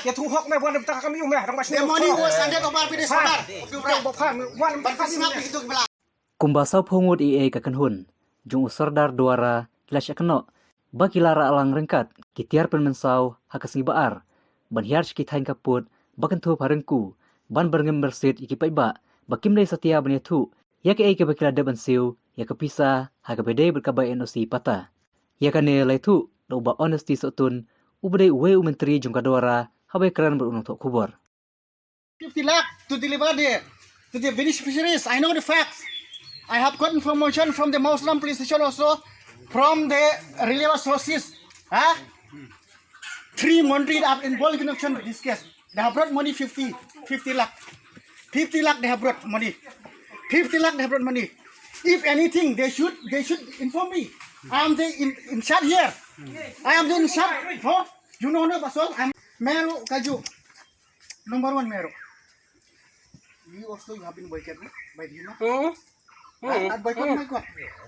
ya tu hok me buat tak kami umeh dong masih Demoni was ande to bar pide sonar. Bok phan wan Pasti ngap itu kebela. Kumbasau phongud ie kakenhun jung usardar duara kilas akno bakilara alang rengkat kitiar penmensau hakasngi baar ban hiar skitain kaput bakan thu parengku ban berngem bersit iki paiba bakim dei setia baniatu ya ke ke bakila de bansiu ya ke pisa ha ke bede berkabai enosi pata ya kane laitu do ba honesty sotun ubdei uwe menteri jung kadora habai kran berunung tok kubur 50 lakh to deliver to the beneficiaries. I know the facts. I have got information from the Muslim police station also, from the reliable sources. 3 Mandri are involved in connection with this case. They have brought money 50 lakh. 50 lakh they have brought money. 50 lakh they have brought money. If anything, they should inform me. I am the in charge here. I am the in charge. Oh, you know no, Basol. I'm Meru Kaju. Number 1 Meru. You also have been boycotted by Dina. At boycott.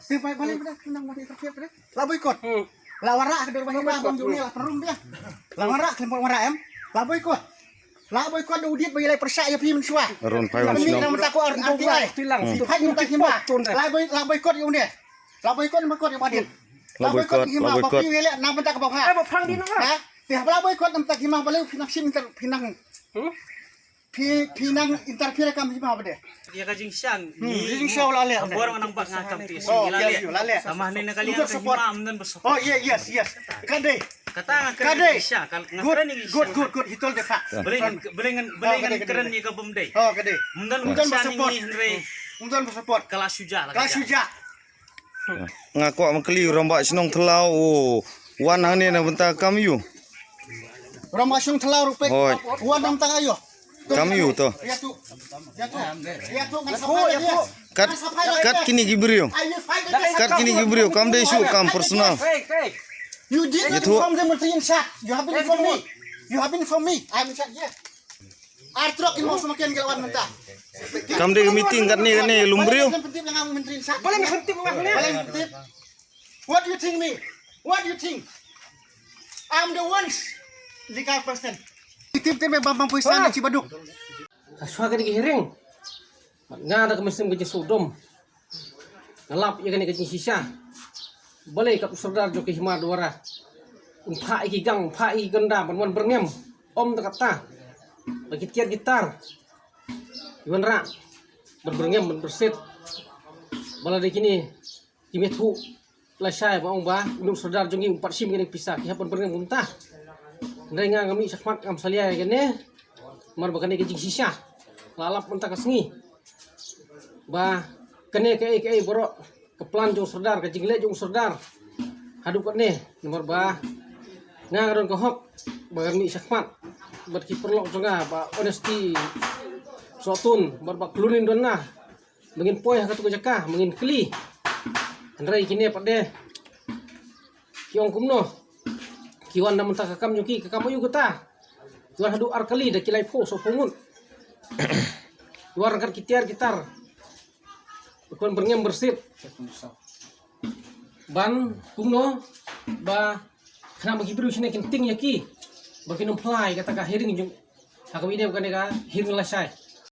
Si balik nang mati terkait bre. La boycott. La wara ke rumah Hima bang Juni la perum dia. La wara ke wara em. La boycott. La boycott udit bagi lai persa ya pi mensua. Ron pai wan Ini sino. nama takut anti ai. Si pai kita Hima. La boycott yu ne. La boycott yang badin. La boycott. Bagi wele nang bentak bawah. bok phan di nang Ha? Ti la boycott nam tak Hima balik pinang pinang interfere kami Hima bade. Dia kajing siang. Ini show lale. Borong nang bak ngakam ti Oh, sing lale. Sama ni na kalian Untuk sa support. himam nan bersop. Oh, yes. Kade. Kata nga Kade. keren siya kal Good. He told the facts. Belengan Kade. keren ni ka bumday. Oh, kade. Mundan Mundan siya bersupport. ni Henry Undan bersupport. kala suja la. Kala suja. Ngako makli rombak sinong telau wan hane na benta kami yu. Roma syung telau rupek. Hoi. Wan nam tang ayo. Kami yu to. Ya tu. Ngan sampai dia. Kat kini gibriyo. Ayo fight Kat kini gibriyo kam dei su kam personal. hey You did not Itu- inform them until in chat. You have been informed me. I'm in chat, yeah. Artrok in mau semakin gelawan mentah. Kam dei meeting kat ni lumbriyo. Penting dengan menteri chat. boleh henti mengakhirnya Paling penting. What do you think me? What do you think? I'm the ones legal person. Tip-tip Bambang Puisan di Cibaduk. Aswa ka digihiring. Nga ada kemasim ka sudom. Ngalap ya kan ka sisa. Boleh ka usardar jo ke hima duara. Umpa iki gang, umpa iki ganda banwan berngem. Om takata. Bagi tiar gitar. Iwan ra. Berberngem berset. Bala de kini kimethu. Lasai baong ba, unung sardar jongi umpat sim kini pisah. Kiha berngem muntah. Ndai nga kami sakmat kam salia kene. Mar bakane ke sisa. Lalap mentah kasngi. Ba kene ke borok keplan jong serdar ke jingle jong serdar. Hadu kat ne nomor ba. Ngaron ko hok bagan mi sakmat. Bar ki perlok jonga ba honesty. Sotun bar ba klunin donna. Mengin poy ka tu jaka mengin kli. Andrai kini pade. Kiong kumno. Kiwan na mentah kakam yuki kakam yu kata. Kiwan hadu arkali da kilai po so pungun. Kiwan kan kitiar gitar. Kiwan berngem bersit. Ban kumno ba kana bagi biru sini kenting yaki. Bagi numply kata ka hiring jung. Hakawide bukan ka hiring lasai.